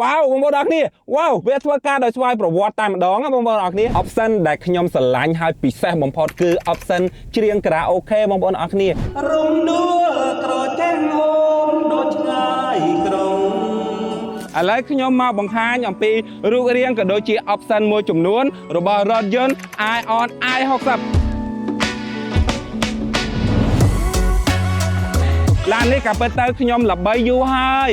ว้าวបងប្អូនអរគ្នាវ៉ាវវាធ្វើការដោយស្វ័យប្រវត្តិតែម្ដងបងប្អូនអរគ្នា option ដែលខ្ញុំស្រឡាញ់ហើយពិសេសបំផុតគឺ option ច្រៀងខារ៉ាអូខេបងប្អូនអរគ្នារំដួលក្រចេះអូនដូចឆ្ងាយក្រុងឥឡូវខ្ញុំមកបង្ហាញអំពីរូបរាងក៏ដូចជា option មួយចំនួនរបស់រថយន្ត Ion i60ឡាននេះក៏ពិតទៅខ្ញុំល្បីយូរហើយ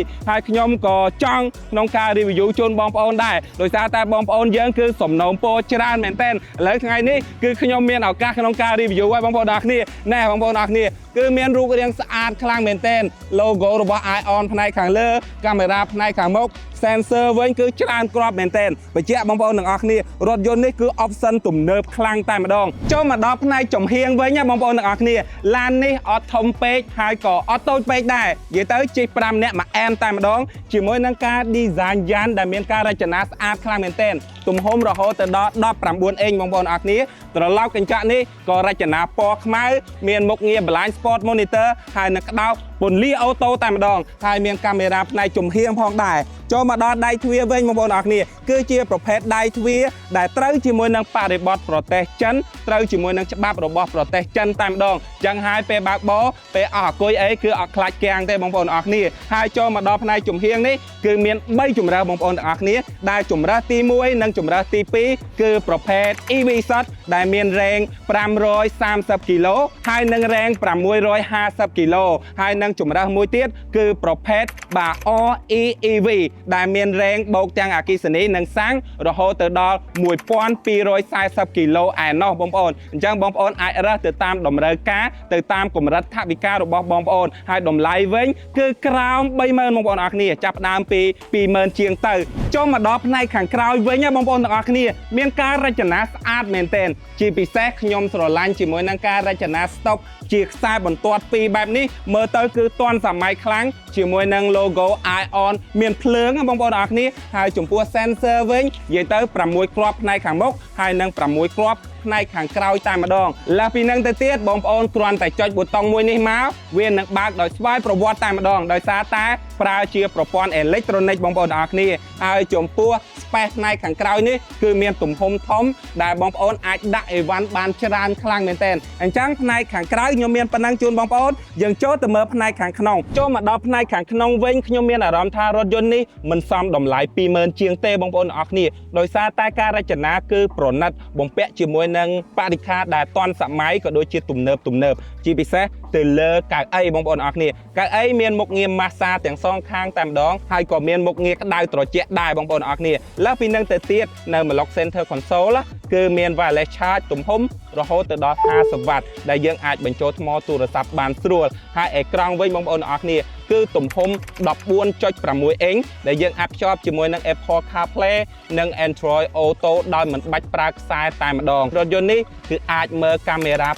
ខ្ញុំក៏ចង់ក្នុងការ review ជូនបងប្អូនដែរដោយសារតែបងប្អូនយើងគឺសំណូមពរច្រើនមែនទែនឥឡូវថ្ងៃនេះគឺខ្ញុំមានឱកាសក្នុងការ review ឲ្យបងប្អូនអរគ្នាណែបងប្អូនអរគ្នាគឺមានរូបរាងស្អាតខ្លាំងមែនទែន logo របស់ Ion ផ្នែកខាងលើកាមេរ៉ាផ្នែកខាងមុខ sensor វិញគឺច្រើនគ្រាប់មែនទែនបញ្ជាក់បងប្អូនទាំងអស់គ្នារថយន្តនេះគឺ option ទំនើបខ្លាំងតែម្ដងចូលមកដល់ផ្នែកចំហៀងវិញណាបងប្អូនទាំងអស់គ្នាឡាននេះអត់ធំពេកហើយក៏អត់តូចពេកដែរនិយាយទៅជិះ5នាក់មួយអែមតែម្ដងជាមួយនឹងការ design យ៉ានដែលមានការរចនាស្អាតខ្លាំងមែនទែនទំហំរហូតទៅដល់19អេងបងប្អូនអរគ្នាត្រឡោកកញ្ចក់នេះក៏រចនាពណ៌ខ្មៅមានមុខងារ blind spot monitor ហើយនឹងក្តោបពន្លឺអូតូតែម្ដងហើយមានកាមេរ៉ាផ្នែកចំហៀងផងដែរចូលមកដល់ដៃទ្វារវិញបងប្អូនអរគ្នាគឺជាប្រភេទដៃទ្វារដែលត្រូវជាមួយនឹងបរិបទប្រទេសចិនត្រូវជាមួយនឹងច្បាប់របស់ប្រទេសចិនតែម្ដងចឹងហើយពេលបើកបរពេលអស់អង្គុយអីគឺអត់ខ្លាចគាំងទេបងប្អូនអរគ្នាហើយចូលមកដល់ផ្នែកចំហៀងនេះគឺមាន3ជម្រើសបងប្អូនទាំងអស់គ្នាដែលជម្រើសទី1និងជម្រើសទី2គឺប្រភេទ EV Shot ដែលមានរ៉េង530គីឡូហើយនឹងរ៉េង650គីឡូហើយនឹងជម្រើសមួយទៀតគឺប្រភេទ REEV ដែលមានរ៉េងបូកទាំងអគ្គិសនីនិងសាំងរហូតទៅដល់1240គីឡូឯណោះបងប្អូនអញ្ចឹងបងប្អូនអាចរើសទៅតាមតម្រូវការទៅតាមកម្រិតថវិការបស់បងប្អូនហើយតម្លៃវិញគឺក្រោម 30000 បងប្អូនអរគ្នាចាប់ផ្ដើមពី 20000 ជាងទៅចូលមកដល់ផ្នែកខាងក្រោយវិញណាបងប្អូនទាំងអស់គ្នាមានការរចនាស្អាតមែនទែនជាពិសេសខ្ញុំស្រឡាញ់ជាមួយនឹងការរចនាស្តុកជាខ្សែបន្ទាត់ពីរបែបនេះមើលទៅគឺទាន់សម័យខ្លាំងជាមួយនឹង logo Ion មានភ្លើងបងប្អូនអរគ្នាហើយចំពោះ sensor វិញនិយាយទៅ6គ្រាប់ផ្នែកខាងមុខហើយនឹង6គ្រាប់ផ្នែកខាងក្រោយតែម្ដងលើសពីនឹងទៅទៀតបងប្អូនគ្រាន់តែចុចប៊ូតុងមួយនេះមកវានឹងបើកដោយស្វ័យប្រវត្តិតែម្ដងដោយសារតែប្រើជាប្រព័ន្ធអេឡិចត្រូនិកបងប្អូនទាំងអស់គ្នាហើយចំពោះ space ផ្នែកខាងក្រោយនេះគឺមានទំហំធំដែលបងប្អូនអាចដាក់អីវ៉ាន់បានច្រើនខ្លាំងមែនទែនអញ្ចឹងផ្នែកខាងក្រៅខ្ញុំមានប៉ុណ្ណឹងជូនបងប្អូនយើងចូលទៅមើលផ្នែកខាងក្នុងចូលមកដល់ផ្នែកខាងក្នុងវិញខ្ញុំមានអារម្មណ៍ថារថយន្តនេះមិនសមតម្លៃ 20000 ជាងទេបងប្អូនទាំងអស់គ្នាដោយសារតែការរចនាគឺប្រណិតបំពាក់ជាមួយនឹងបរិក្ខារដែលទាន់សម័យក៏ដូចជាទំនើបជាពិសេសទៅលើកៅអីបងប្អូនអរគ្នាកៅអីមានមុខងារម៉ាស្សាទាំងសងខាងតែម្ដងហើយក៏មានមុខងារក្តៅត្រជាក់ដែរបងប្អូនអរគ្នាលើសពីនឹងទៅទៀតនៅ Unlock Center Console គឺមាន wireless charge ទំហំរហូតទៅដល់50វ៉ាត់ដែលយើងអាចបញ្ចូលថ្មទូរស័ព្ទបានស្រួលហើយអេក្រង់វិញបងប្អូនអរគ្នាគឺទំហំ 14.6 អេងដែលយើងអាចភ្ជាប់ជាមួយនឹង Apple CarPlay និង Android Auto ដោយមិនបាច់ប្រើខ្សែតែម្ដងរថយន្តនេះគឺអាចមើលកាមេរ៉ា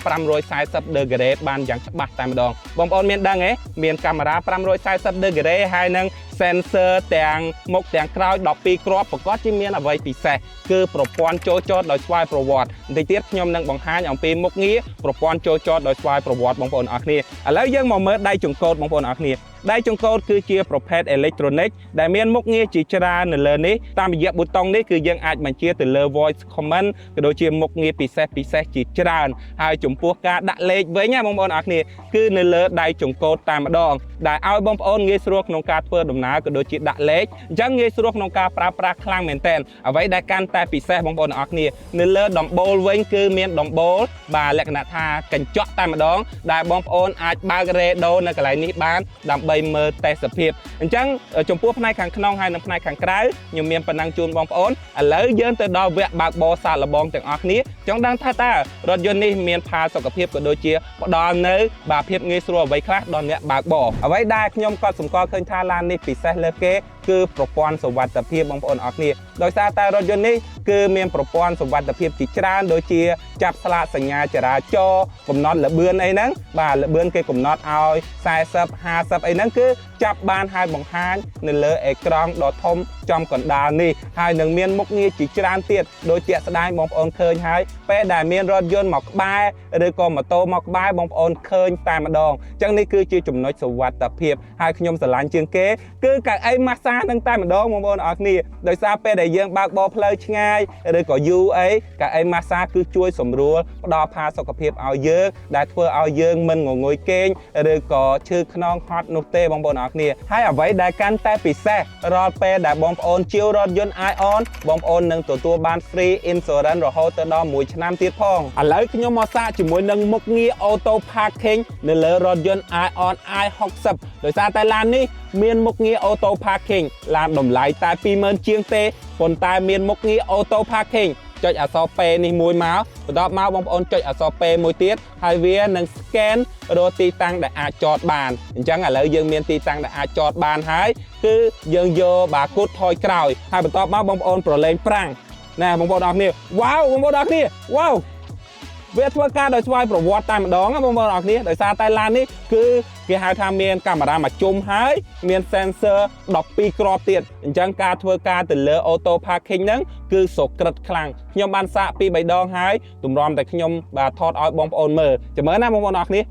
540 degree បានយ៉ាងច្បាស់តែម្ដងបងប្អូនមានដឹងទេមានកាមេរ៉ា540 degree ហើយនឹង sensor ទាំងមុខទាំងក្រោយ12គ្រាប់ប្រកបជាមានអ្វីពិសេសគឺប្រព័ន្ធចូលចតដោយស្វ័យប្រវត្តិបន្តិចទៀតខ្ញុំនឹងបង្ហាញអំពីមុខងារប្រព័ន្ធចូលចតដោយស្វ័យប្រវត្តិបងប្អូនអរគ្នាឥឡូវយើងមកមើលដៃចង្កូតបងប្អូនអរគ្នាដៃចង្កូតគឺជាប្រភេទអេឡិចត្រូនិកដែលមានមុខងារជាច្រើននៅលើនេះតាមរយៈប៊ូតុងនេះគឺយើងអាចបញ្ជាទៅលើ voice command ក៏ដូចជាមុខងារពិសេសជាច្រើនហើយចំពោះការដាក់លេខវិញណាបងប្អូនអរគ្នាគឺនៅលើដៃចង្កូតតែម្ដងដែលឲ្យបងប្អូនងាយស្រួលក្នុងការធ្វើដំណើរក៏ដូចជាដាក់លេខអញ្ចឹងងាយស្រួលក្នុងការប្រើប្រាស់ខ្លាំងមែនទែនអ្វីដែលកាន់តែពិសេសបងប្អូនអរគ្នានៅលើដំបូលវិញគឺមានដំបូលបាទលក្ខណៈថាកញ្ចក់តែម្ដងដែលបងប្អូនអាចបើករេដូនៅកន្លែងនេះបានដើម្បីមើលទេសភាពអញ្ចឹងចំពោះផ្នែកខាងក្នុងហើយនិងផ្នែកខាងក្រៅខ្ញុំមានប៉ុណ្ណឹងជូនបងប្អូនឥឡូវយើងទៅដល់វគ្គបើកបរសាកល្បងទាំងអស់គ្នាចង់ដឹងថាតើរថយន្តនេះមានផាសុកភាពក៏ដូចជាផ្ដល់នៅបាទភាពងាយស្រួលអ្វីខ្លះដល់អ្នកបើកបរអ្វីដែលខ្ញុំក៏សម្គាល់ឃើញថាឡាននេះពិសេសលើគេគឺប្រព័ន្ធសុវត្ថិភាពបងប្អូនអរគ្នាដោយសារតែរថយន្តនេះគឺមានប្រព័ន្ធសុវត្ថិភាពជាច្រើនដូចជាចាប់ស្លាកសញ្ញាចរាចរណ៍កំណត់ល្បឿនអីហ្នឹងបាទល្បឿនគេកំណត់ឲ្យ40 50អីហ្នឹងគឺចាប់បានហើយបង្ហាញនៅលើអេក្រង់ដ៏ធំ ចំកណ្ដាលនេះហើយនឹងមានមុខងារជាច្រើនទៀតដោយជាក់ស្ដែងបងប្អូនឃើញហើយពេលដែលមានរថយន្តមកក្បែរឬក៏ម៉ូតូមកក្បែរបងប្អូនឃើញតែម្ដងអញ្ចឹងនេះគឺជាចំណុចសុវត្ថិភាពហើយខ្ញុំស្រឡាញ់ជាងគេគឺកៅអីម៉ាស្សានឹងតែម្ដងបងប្អូនអរគ្នាដោយសារពេលដែលយើងបើកបរផ្លូវឆ្ងាយឬក៏យូរអីកៅអីម៉ាស្សាគឺជួយសម្រួលផ្ដល់ផាសុខភាពឲ្យយើងដែលធ្វើឲ្យយើងមិនងងុយគេងឬក៏ឈឺខ្នងហត់នោះទេបងប្អូនអរគ្នាហើយអ្វីដែលកាន់តែពិសេសរាល់ពេលដែលបងប្អូនជាវរថយន្ត Ion បងប្អូននឹងទទួលបាន free insurance រហូតដល់1ឆ្នាំទៀតផងឥឡូវខ្ញុំមកសាកជាមួយនឹងមុខងារ auto parking នៅលើរថយន្ត Ion i60 ដោយសារតែឡាននេះមានមុខងារ auto parking ឡានតម្លៃតែ 20000 ជាងទេប៉ុន្តែមានមុខងារ auto parking ចុចអក្សរ P នេះមួយមកបន្ទាប់មកបងប្អូនចុចអក្សរ P មួយទៀតហើយវានឹង scan រកទីតាំងដែលអាចចតបានអញ្ចឹងឥឡូវយើងមានទីតាំងដែលអាចចតបានហើយគឺយើងយកបាគូតថយក្រោយហើយបន្ទាប់មកបងប្អូនប្រឡែងប្រាំងណែបងប្អូនអរគ្នាវ៉ាវបងប្អូនអរគ្នាវ៉ាវវាធ្វើការដោយស្វ័យប្រវត្តិតែម្ដងបងប្អូនអរគ្នាដោយសារតែឡាននេះគឺគេហៅថាមានកាមេរ៉ាមួយជុំហើយមាន sensor 12គ្រាប់ទៀតអញ្ចឹងការធ្វើការទៅលើ auto parking ហ្នឹងគឺសុក្រិតខ្លាំងខ្ញុំបានសាកពី3ដងហើយទម្រាំតែខ្ញុំបាទថតឲ្យបងប្អូនមើលចាំមើលណាបងប្អូនអរគ្នា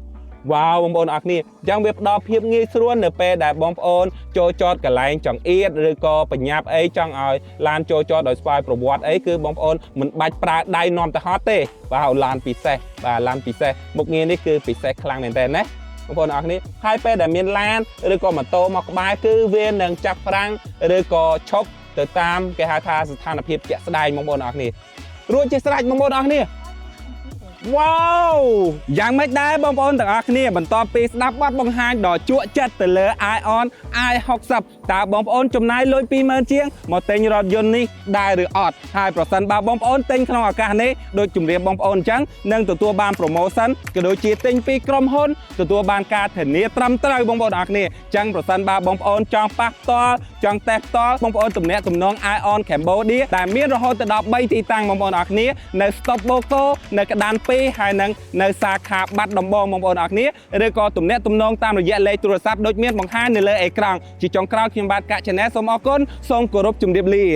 វ៉ាវបងប្អូនអរគ្នាអញ្ចឹងវាផ្ដល់ភាពងាយស្រួលនៅពេលដែលបងប្អូនចូលចតកន្លែងចង្អៀតឬក៏បញ្ញាប់អីចង់ឲ្យឡានចូលចតដោយស្វ័យប្រវត្តិអីគឺបងប្អូនមិនបាច់ប្រើដៃនាំទៅហត់ទេបាទឡានពិសេសបាទឡានពិសេសមុខងារនេះគឺពិសេសខ្លាំងមែនតើណាបងប្អូនអរគ្នាហើយពេលដែលមានឡានឬក៏ម៉ូតូមកក្បែរគឺវានឹងចាប់ហ្វ្រាំងឬក៏ឈប់ទៅតាមគេហៅថាស្ថានភាពជាក់ស្ដែងបងប្អូនអរគ្នារួចជាស្រេចបងប្អូនអរគ្នាវ៉ាវយ៉ាងម៉េចដែរបងប្អូនទាំងអស់គ្នាបន្ទាប់ពីស្ដាប់បទបង្ហាញដ៏ជក់ចិត្តទៅលើ Ion i60 តើបងប្អូនចំណាយលុយ 20000 ជាងមកទិញរថយន្តនេះដែរឬអត់ហើយប្រសិនបើបងប្អូនទិញក្នុងឱកាសនេះដូចជំរាបបងប្អូនអញ្ចឹងនឹងទទួលបាន promotion ក៏ដូចជាទិញពីក្រុមហ៊ុនទទួលបានការធានាត្រឹមត្រូវបងប្អូនអរគ្នាអញ្ចឹងប្រសិនបើបងប្អូនចង់ប៉ះផ្ទាល់ចង់តេស្តផ្ទាល់បងប្អូនទំនាក់ទំនង Ion Cambodia ដែលមានរហូតដល់3ទីតាំងបងប្អូនអរគ្នានៅ Stop Boko នៅកណ្ដាលហើយនឹងនៅសាខាបាត់ដំបងបងប្អូនអរគ្នាឬក៏ទំនាក់ទំនងតាមរយៈលេខទូរស័ព្ទដូចមានបង្ហាញនៅលើអេក្រង់ជាចុងក្រោយខ្ញុំបាទកាក់ Channel សូមអរគុណសូមគោរពជម្រាបលា